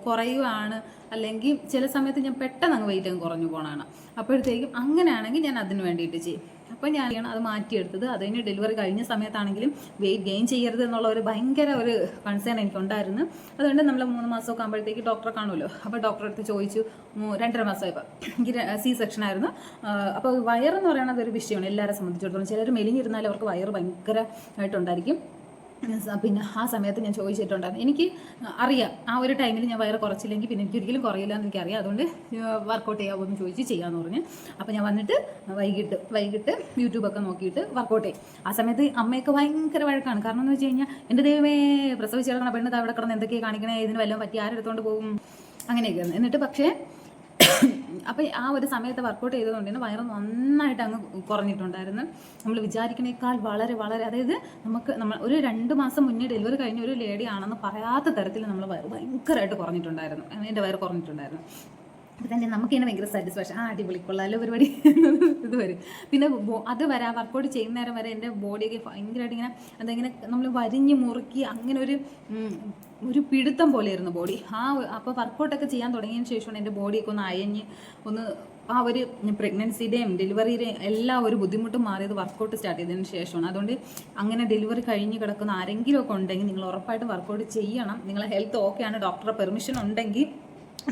കുറയുവാണ് അല്ലെങ്കിൽ ചില സമയത്ത് ഞാൻ പെട്ടെന്ന് അങ്ങ് വെയിറ്റ് അങ്ങ് കുറഞ്ഞു പോകണമാണ്, അപ്പോഴത്തേക്കും അങ്ങനെയാണെങ്കിൽ ഞാൻ അതിന് വേണ്ടിയിട്ട് ചെയ്യും. അപ്പോൾ ഞാൻ അത് മാറ്റിയെടുത്തത്. അതിന് ഡെലിവറി കഴിഞ്ഞ സമയത്താണെങ്കിലും വെയിറ്റ് ഗെയിൻ ചെയ്യരുത് എന്നുള്ള ഒരു ഭയങ്കര ഒരു കൺസേൺ എനിക്കുണ്ടായിരുന്നു. അതുകൊണ്ട് നമ്മൾ 3 മാസമൊക്കെ ആകുമ്പോഴത്തേക്ക് ഡോക്ടറെ കാണുമല്ലോ. അപ്പോൾ ഡോക്ടറെ അടുത്ത് ചോദിച്ചു, 2.5 മാസമായപ്പോൾ എനിക്ക് C-സെക്ഷൻ ആയിരുന്നു. അപ്പോൾ വയറെന്ന് പറയുന്നത് ഒരു വിഷയമാണ് എല്ലാവരെ സംബന്ധിച്ചിടത്തോളം. ചിലർ മെലിഞ്ഞിരുന്നാലും അവർക്ക് വയറ് ഭയങ്കരമായിട്ടുണ്ടായിരിക്കും. പിന്നെ ആ സമയത്ത് ഞാൻ ചോദിച്ചിട്ടുണ്ടായിരുന്നു, എനിക്ക് അറിയാം ആ ഒരു ടൈമിൽ ഞാൻ വയറ് കുറച്ചില്ലെങ്കിൽ പിന്നെ എനിക്ക് ഒരിക്കലും കുറയില്ല എന്ന് എനിക്കറിയാം, അതുകൊണ്ട് വർക്കൗട്ട് ചെയ്യാമോ എന്ന് ചോദിച്ച് ചെയ്യാമെന്ന് പറഞ്ഞ്. അപ്പോൾ ഞാൻ വന്നിട്ട് വൈകിട്ട് യൂട്യൂബൊക്കെ നോക്കിയിട്ട് വർക്കൗട്ട് ചെയ്യും. ആ സമയത്ത് അമ്മയൊക്കെ ഭയങ്കര വഴക്കാണ്. കാരണം എന്ന് വെച്ച് കഴിഞ്ഞാൽ എൻ്റെ ദൈവമേ പ്രസവിച്ച് കിടക്കണ പെണ്ണ് അവിടെ കിടന്ന് എന്തൊക്കെയാണ് കാണിക്കണേ, ഇതിന് വല്ലതും പറ്റി ആരെടുത്തോണ്ട് പോകും അങ്ങനെയൊക്കെയാണ്. എന്നിട്ട് പക്ഷേ അപ്പോൾ ആ ഒരു സമയത്ത് വർക്കൗട്ട് ചെയ്തതുകൊണ്ട് തന്നെ വയറ് നന്നായിട്ട് അങ്ങ് കുറഞ്ഞിട്ടുണ്ടായിരുന്നു. നമ്മൾ വിചാരിക്കണേക്കാൾ വളരെ അതായത് നമ്മൾ ഒരു 2 മാസം മുന്നേ ഡെലിവറി കഴിഞ്ഞ ഒരു ലേഡി ആണെന്ന് പറയാത്ത തരത്തിൽ നമ്മൾ വയറ് ഭയങ്കരമായിട്ട് കുറഞ്ഞിട്ടുണ്ടായിരുന്നു. എൻ്റെ വയറ് കുറഞ്ഞിട്ടുണ്ടായിരുന്നു. അപ്പോൾ തന്നെ നമുക്കിങ്ങനെ ഭയങ്കര സാറ്റിസ്ഫാക്ഷൻ, അടിപൊളി കൊള്ളാലോ പരിപാടി ഇത് വരും. പിന്നെ അത് വരെ വർക്കൗട്ട് ചെയ്യുന്ന നേരം വരെ എൻ്റെ ബോഡിയൊക്കെ ഭയങ്കരമായിട്ട് ഇങ്ങനെ എന്തെങ്കിലും നമ്മൾ വരിഞ്ഞ് മുറുക്കി അങ്ങനെ ഒരു പിടുത്തം പോലെയായിരുന്നു ബോഡി. അപ്പോൾ വർക്കൗട്ടൊക്കെ ചെയ്യാൻ തുടങ്ങിയതിന് ശേഷമാണ് എൻ്റെ ബോഡിയൊക്കെ ഒന്ന് അയഞ്ഞ് ആ ഒരു പ്രഗ്നൻസിയുടെയും ഡെലിവറിയുടെയും എല്ലാ ഒരു ബുദ്ധിമുട്ടും മാറിയത് വർക്കൗട്ട് സ്റ്റാർട്ട് ചെയ്തതിന് ശേഷമാണ്. അതുകൊണ്ട് അങ്ങനെ ഡെലിവറി കഴിഞ്ഞ് കിടക്കുന്ന ആരെങ്കിലും ഒക്കെ ഉണ്ടെങ്കിൽ നിങ്ങൾ ഉറപ്പായിട്ട് വർക്കൗട്ട് ചെയ്യണം. നിങ്ങളെ ഹെൽത്ത് ഓക്കെയാണ്, ഡോക്ടറുടെ പെർമിഷൻ ഉണ്ടെങ്കിൽ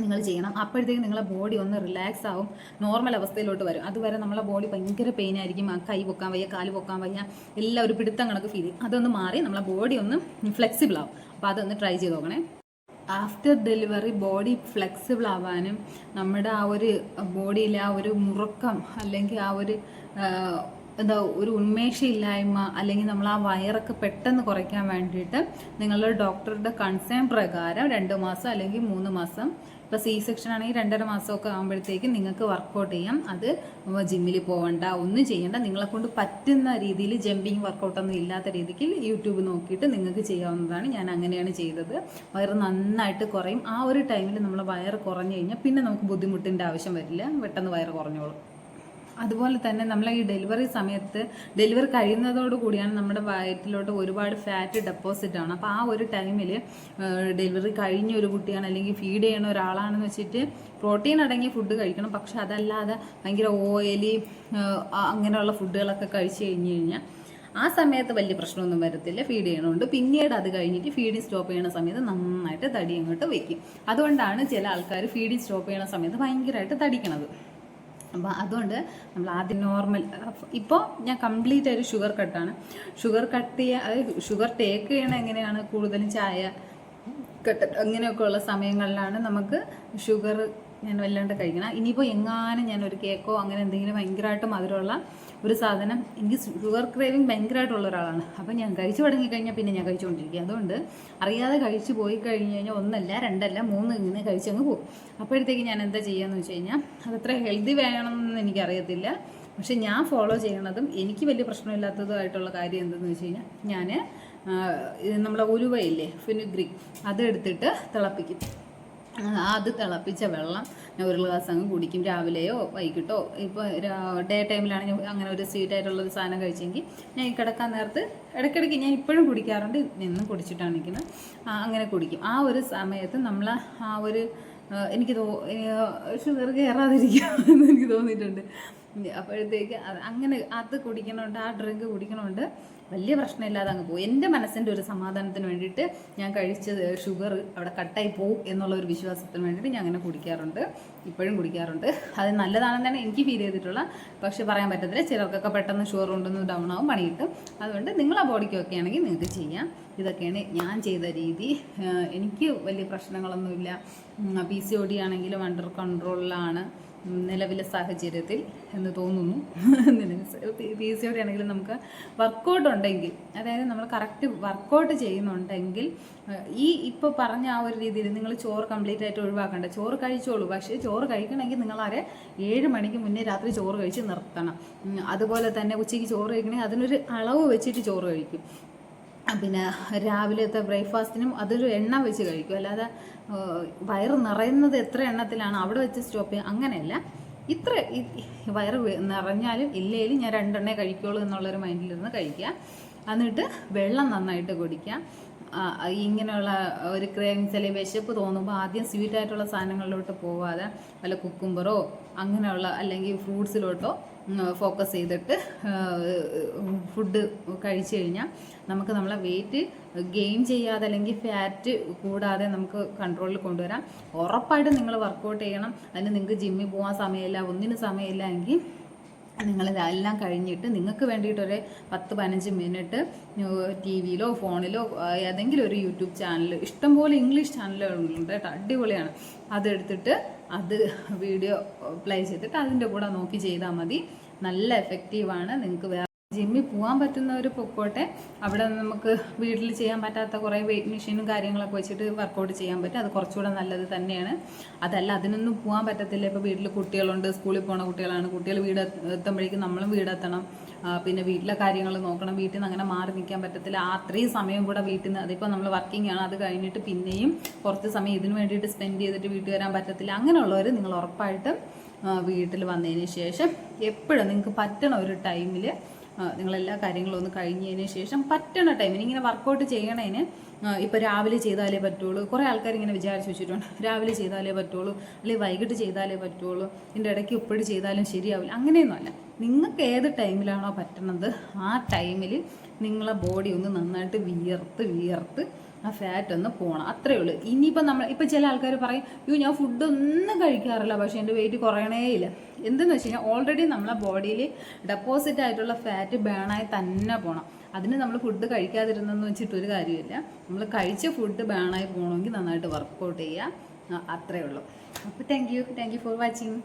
നിങ്ങൾ ചെയ്യണം. അപ്പോഴത്തേക്കും നിങ്ങളെ ബോഡി ഒന്ന് റിലാക്സ് ആവും, നോർമൽ അവസ്ഥയിലോട്ട് വരും. അതുവരെ നമ്മളെ ബോഡി ഭയങ്കര പെയിൻ ആയിരിക്കും, കൈ പൊക്കാൻ വയ്യ, കാല് പൊക്കാൻ വയ്യ, എല്ലാം ഒരു പിടുത്തം കണക്ക് ഫീൽ ചെയ്യും. അതൊന്ന് മാറി നമ്മളെ ബോഡി ഒന്ന് ഫ്ലെക്സിബിൾ ആവും. അപ്പോൾ അതൊന്ന് ട്രൈ ചെയ്ത് നോക്കണേ. ആഫ്റ്റർ ഡെലിവറി ബോഡി ഫ്ലെക്സിബിൾ ആവാനും നമ്മുടെ ആ ഒരു ബോഡിയിലെ ആ ഒരു മുറുക്കം അല്ലെങ്കിൽ ആ ഒരു ഒരു ഉന്മേഷമില്ലായ്മ അല്ലെങ്കിൽ നമ്മൾ ആ വയറൊക്കെ പെട്ടെന്ന് കുറയ്ക്കാൻ വേണ്ടിയിട്ട് നിങ്ങളുടെ ഡോക്ടറുടെ കൺസേൺ പ്രകാരം 2 മാസം അല്ലെങ്കിൽ 3 മാസം, ഇപ്പോൾ C-സെക്ഷൻ ആണെങ്കിൽ 2.5 മാസമൊക്കെ ആകുമ്പോഴത്തേക്ക് നിങ്ങൾക്ക് വർക്കൗട്ട് ചെയ്യാം. അത് ജിമ്മിൽ പോകണ്ട, ഒന്നും ചെയ്യണ്ട, നിങ്ങളെക്കൊണ്ട് പറ്റുന്ന രീതിയിൽ ജമ്പിങ് വർക്കൗട്ടൊന്നും ഇല്ലാത്ത രീതിക്ക് യൂട്യൂബ് നോക്കിയിട്ട് നിങ്ങൾക്ക് ചെയ്യാവുന്നതാണ്. ഞാൻ അങ്ങനെയാണ് ചെയ്തത്. വയറ് നന്നായിട്ട് കുറയും. ആ ഒരു ടൈമിൽ നമ്മൾ വയറ് കുറഞ്ഞു കഴിഞ്ഞാൽ പിന്നെ നമുക്ക് ബുദ്ധിമുട്ടിൻ്റെ ആവശ്യം വരില്ല, പെട്ടെന്ന് വയറ് കുറഞ്ഞോളും. അതുപോലെ തന്നെ നമ്മൾ ഈ ഡെലിവറി സമയത്ത് ഡെലിവറി കഴിയുന്നതോടു കൂടിയാണ് നമ്മുടെ വയറ്റിലോട്ട് ഒരുപാട് ഫാറ്റ് ഡെപ്പോസിറ്റ് ആണ്. അപ്പോൾ ആ ഒരു ടൈമിൽ ഡെലിവറി കഴിഞ്ഞ ഒരു കുട്ടിയാണ് അല്ലെങ്കിൽ ഫീഡ് ചെയ്യണ ഒരാളാണെന്ന് വെച്ചിട്ട് പ്രോട്ടീൻ അടങ്ങിയ ഫുഡ് കഴിക്കണം. പക്ഷെ അതല്ലാതെ ഭയങ്കര ഓയിലി അങ്ങനെയുള്ള ഫുഡുകളൊക്കെ കഴിച്ച് കഴിഞ്ഞാൽ ആ സമയത്ത് വലിയ പ്രശ്നമൊന്നും വരത്തില്ല, ഫീഡ് ചെയ്യണമുണ്ട്. പിന്നീട് അത് കഴിഞ്ഞിട്ട് ഫീഡിങ് സ്റ്റോപ്പ് ചെയ്യുന്ന സമയത്ത് നന്നായിട്ട് തടി അങ്ങോട്ട് വയ്ക്കും. അതുകൊണ്ടാണ് ചില ആൾക്കാർ ഫീഡിങ് സ്റ്റോപ്പ് ചെയ്യുന്ന സമയത്ത് ഭയങ്കരമായിട്ട് തടിക്കണത്. അപ്പോൾ അതുകൊണ്ട് നമ്മൾ ആദ്യം നോർമൽ, ഇപ്പോൾ ഞാൻ കംപ്ലീറ്റ് ഒരു ഷുഗർ കട്ടാണ്. ഷുഗർ കട്ട് ചെയ്യുക, അത് ഷുഗർ ടേക്ക് ചെയ്യണത് എങ്ങനെയാണ്, കൂടുതലും ചായ കട്ട് അങ്ങനെയൊക്കെ ഉള്ള സമയങ്ങളിലാണ് നമുക്ക് ഷുഗർ ഞാൻ വല്ലാണ്ട് കഴിക്കണം. ഇനിയിപ്പോൾ എങ്ങാനും ഞാനൊരു കേക്കോ അങ്ങനെ എന്തെങ്കിലും ഭയങ്കരമായിട്ട് മധുരമുള്ള ഒരു സാധനം, എനിക്ക് ഷുഗർ ക്രേവിങ് ഭയങ്കരമായിട്ടുള്ള ഒരാളാണ്. അപ്പോൾ ഞാൻ കഴിച്ചു തുടങ്ങിക്കഴിഞ്ഞാൽ പിന്നെ ഞാൻ കഴിച്ചുകൊണ്ടിരിക്കുക. അതുകൊണ്ട് അറിയാതെ കഴിച്ചു പോയി കഴിഞ്ഞ് കഴിഞ്ഞാൽ 1 അല്ല 2 അല്ല 3 ഇങ്ങനെ കഴിച്ചങ്ങ് പോകും. അപ്പോഴത്തേക്ക് ഞാൻ എന്താ ചെയ്യുകയെന്ന് വെച്ച് കഴിഞ്ഞാൽ അതത്ര ഹെൽത്തി വേണമെന്ന് എനിക്കറിയത്തില്ല. പക്ഷെ ഞാൻ ഫോളോ ചെയ്യണതും എനിക്ക് വലിയ പ്രശ്നമില്ലാത്തതുമായിട്ടുള്ള കാര്യം എന്തെന്ന് വെച്ച് കഴിഞ്ഞാൽ ഞാൻ നമ്മളെ ഉലുവയില്ലേ ഫെനുഗ്രീക്ക് അതെടുത്തിട്ട് തിളപ്പിക്കും. അത് തിളപ്പിച്ച വെള്ളം ഞാൻ ഒരു ഗ്ലാസ് അങ്ങ് കുടിക്കും, രാവിലെയോ വൈകിട്ടോ. ഇപ്പോൾ ഡേ ടൈമിലാണെങ്കിൽ അങ്ങനെ ഒരു സ്വീറ്റ് ആയിട്ടുള്ളൊരു സാധനം കഴിച്ചെങ്കിൽ ഞാൻ ഈ കിടക്കാൻ നേരത്ത് ഇടയ്ക്കിടയ്ക്ക് ഞാൻ ഇപ്പോഴും കുടിക്കാറുണ്ട്, നിന്നും കുടിച്ചിട്ടാണ് നിൽക്കുന്നത്. അങ്ങനെ കുടിക്കും. ആ ഒരു സമയത്ത് നമ്മൾ ആ ഒരു എനിക്ക് ഷുഗർ കയറാതിരിക്കുമെന്ന് എനിക്ക് തോന്നിയിട്ടുണ്ട്. അപ്പോഴത്തേക്ക് അങ്ങനെ അത് കുടിക്കണമുണ്ട്, ആ ഡ്രിങ്ക് കുടിക്കണമുണ്ട്, വലിയ പ്രശ്നമില്ലാതെ അങ്ങ് പോകും. എൻ്റെ മനസ്സിൻ്റെ ഒരു സമാധാനത്തിന് വേണ്ടിയിട്ട് ഞാൻ കഴിച്ചത് ഷുഗർ അവിടെ കട്ടായി പോകും എന്നുള്ള ഒരു വിശ്വാസത്തിന് വേണ്ടിയിട്ട് ഞാൻ അങ്ങനെ കുടിക്കാറുണ്ട്, ഇപ്പോഴും കുടിക്കാറുണ്ട്. അത് നല്ലതാണെന്നാണ് എനിക്ക് ഫീൽ ചെയ്തിട്ടുള്ള. പക്ഷെ പറയാൻ പറ്റത്തില്ല, ചിലർക്കൊക്കെ പെട്ടെന്ന് ഷുഗർ കൊണ്ടൊന്ന് ഡൗൺ ആവും, പണി കിട്ടും. അതുകൊണ്ട് നിങ്ങളെ ബോഡിക്കൊക്കെ ആണെങ്കിൽ നിങ്ങൾക്ക് ചെയ്യാം. ഇതൊക്കെയാണ് ഞാൻ ചെയ്ത രീതി. എനിക്ക് വലിയ പ്രശ്നങ്ങളൊന്നുമില്ല. PCOD ആണെങ്കിലും അണ്ടർ കൺട്രോളിലാണ് നിലവിലെ സാഹചര്യത്തിൽ എന്ന് തോന്നുന്നു. PCOD ആണെങ്കിലും നമുക്ക് വർക്കൗട്ട് ഉണ്ടെങ്കിൽ, അതായത് നമ്മൾ കറക്റ്റ് വർക്കൗട്ട് ചെയ്യുന്നുണ്ടെങ്കിൽ, ഇപ്പോൾ പറഞ്ഞ ആ ഒരു രീതിയിൽ നിങ്ങൾ ചോറ് കംപ്ലീറ്റ് ആയിട്ട് ഒഴിവാക്കണ്ട. ചോറ് കഴിച്ചോളൂ, പക്ഷേ ചോറ് കഴിക്കണമെങ്കിൽ നിങ്ങളാരെ 7 മണിക്ക് മുന്നേ രാത്രി ചോറ് കഴിച്ച് നിർത്തണം. അതുപോലെ തന്നെ ഉച്ചയ്ക്ക് ചോറ് കഴിക്കണമെങ്കിൽ അതിനൊരു അളവ് വെച്ചിട്ട് ചോറ് കഴിക്കും. പിന്നെ രാവിലത്തെ ബ്രേക്ക്ഫാസ്റ്റിനും അതൊരു എണ്ണ വെച്ച് കഴിക്കും. അല്ലാതെ വയറ് നിറയുന്നത് എത്ര എണ്ണത്തിലാണ് അവിടെ വെച്ച് സ്റ്റോപ്പ് ചെയ്യുക, അങ്ങനെയല്ല. ഇത്ര വയറ് നിറഞ്ഞാലും ഇല്ലേലും ഞാൻ 2 എണ്ണേ കഴിക്കുള്ളൂ എന്നുള്ളൊരു മൈൻഡിലിരുന്ന് കഴിക്കുക. എന്നിട്ട് വെള്ളം നന്നായിട്ട് കുടിക്കുക. ഇങ്ങനെയുള്ള ഒരു ക്രേവിങ്സ് അല്ലെങ്കിൽ വിശപ്പ് തോന്നുമ്പോൾ ആദ്യം സ്വീറ്റായിട്ടുള്ള സാധനങ്ങളിലോട്ട് പോവാതെ വല്ല കുക്കുംബറോ അങ്ങനെയുള്ള അല്ലെങ്കിൽ ഫ്രൂട്ട്സിലോട്ടോ ഫോക്കസ് ചെയ്തിട്ട് ഫുഡ് കഴിച്ചു കഴിഞ്ഞാൽ നമുക്ക് നമ്മളെ വെയിറ്റ് ഗെയിൻ ചെയ്യാതെ അല്ലെങ്കിൽ ഫാറ്റ് കൂടാതെ നമുക്ക് കൺട്രോളിൽ കൊണ്ടുവരാം. ഉറപ്പായിട്ടും നിങ്ങൾ വർക്കൗട്ട് ചെയ്യണം. അതിന് നിങ്ങൾക്ക് ജിമ്മിൽ പോകാൻ സമയമില്ല, ഒന്നിനും സമയമില്ല എങ്കിൽ നിങ്ങൾ എല്ലാം കഴിഞ്ഞിട്ട് നിങ്ങൾക്ക് വേണ്ടിയിട്ടൊരു 10-15 മിനിറ്റ് TV-യിലോ ഫോണിലോ ഏതെങ്കിലും ഒരു യൂട്യൂബ് ചാനൽ, ഇഷ്ടംപോലെ ഇംഗ്ലീഷ് ചാനലുകളുണ്ട് കേട്ടോ, അടിപൊളിയാണ്. അതെടുത്തിട്ട് അത് വീഡിയോ പ്ലേ ചെയ്തിട്ട് അതിൻ്റെ കൂടെ നോക്കി ചെയ്താൽ മതി. നല്ല എഫക്റ്റീവാണ്. നിങ്ങൾക്ക് ജിമ്മിൽ പോകാൻ പറ്റുന്നവർ പൊക്കോട്ടെ. അവിടെ നമുക്ക് വീട്ടിൽ ചെയ്യാൻ പറ്റാത്ത കുറേ വെയിറ്റ് മെഷീനും കാര്യങ്ങളൊക്കെ വെച്ചിട്ട് വർക്കൗട്ട് ചെയ്യാൻ പറ്റും. അത് കുറച്ചുകൂടെ നല്ലത് തന്നെയാണ്. അതല്ല അതിനൊന്നും പോകാൻ പറ്റത്തില്ല. ഇപ്പോൾ വീട്ടിൽ കുട്ടികളുണ്ട്, സ്കൂളിൽ പോണ കുട്ടികളാണ്, കുട്ടികൾ എത്തുമ്പോഴേക്കും നമ്മളും വീടെത്തണം. പിന്നെ വീട്ടിലെ കാര്യങ്ങൾ നോക്കണം. വീട്ടിൽ നിന്ന് അങ്ങനെ മാറി നിൽക്കാൻ പറ്റത്തില്ല. അത്രയും സമയം കൂടെ വീട്ടിൽ നിന്ന്, അതിപ്പോൾ നമ്മൾ വർക്കിംഗ് ആണ്, അത് കഴിഞ്ഞിട്ട് പിന്നെയും കുറച്ച് സമയം ഇതിന് വേണ്ടിയിട്ട് സ്പെൻഡ് ചെയ്തിട്ട് വീട്ടിൽ വരാൻ പറ്റത്തില്ല. അങ്ങനെയുള്ളവർ നിങ്ങൾ ഉറപ്പായിട്ടും വീട്ടിൽ വന്നതിന് ശേഷം എപ്പോഴും നിങ്ങൾക്ക് പറ്റണ ഒരു ടൈമിൽ നിങ്ങളെല്ലാ കാര്യങ്ങളും ഒന്ന് കഴിഞ്ഞതിന് ശേഷം പറ്റണ ടൈമിന് ഇങ്ങനെ വർക്കൗട്ട് ചെയ്യണതിന്, ഇപ്പോൾ രാവിലെ ചെയ്താലേ പറ്റുള്ളൂ. കുറേ ആൾക്കാർ ഇങ്ങനെ വിചാരിച്ച് വെച്ചിട്ടുണ്ട്, രാവിലെ ചെയ്താലേ പറ്റുള്ളൂ, അല്ലെങ്കിൽ വൈകിട്ട് ചെയ്താലേ പറ്റുള്ളൂ, ഇതിൻ്റെ ഇടയ്ക്ക് ഇപ്പോഴും ചെയ്താലും ശരിയാവില്ല. അങ്ങനെയൊന്നുമല്ല. നിങ്ങൾക്ക് ഏത് ടൈമിലാണോ പറ്റണത് ആ ടൈമിൽ നിങ്ങളെ ബോഡി ഒന്ന് നന്നായിട്ട് വിയർത്ത് ആ ഫാറ്റ് ഒന്ന് പോകണം, അത്രയേ ഉള്ളൂ. ഇനിയിപ്പോൾ ഇപ്പോൾ ചില ആൾക്കാർ പറയും, ഞാൻ ഫുഡ് ഒന്നും കഴിക്കാറില്ല പക്ഷേ എൻ്റെ വെയിറ്റ് കുറയണേയില്ല. എന്തെന്ന് വെച്ച് കഴിഞ്ഞാൽ ഓൾറെഡി നമ്മളെ ബോഡിയിൽ ഡെപ്പോസിറ്റ് ആയിട്ടുള്ള ഫാറ്റ് ബേണായി തന്നെ പോകണം. അതിന് നമ്മൾ ഫുഡ് കഴിക്കാതിരുന്നെന്ന് വെച്ചിട്ടൊരു കാര്യമില്ല. നമ്മൾ കഴിച്ച ഫുഡ് ബേണായി പോകണമെങ്കിൽ നന്നായിട്ട് വർക്കൗട്ട് ചെയ്യുക, അത്രയേ ഉള്ളൂ. അപ്പോൾ താങ്ക് യു ഫോർ വാച്ചിങ്.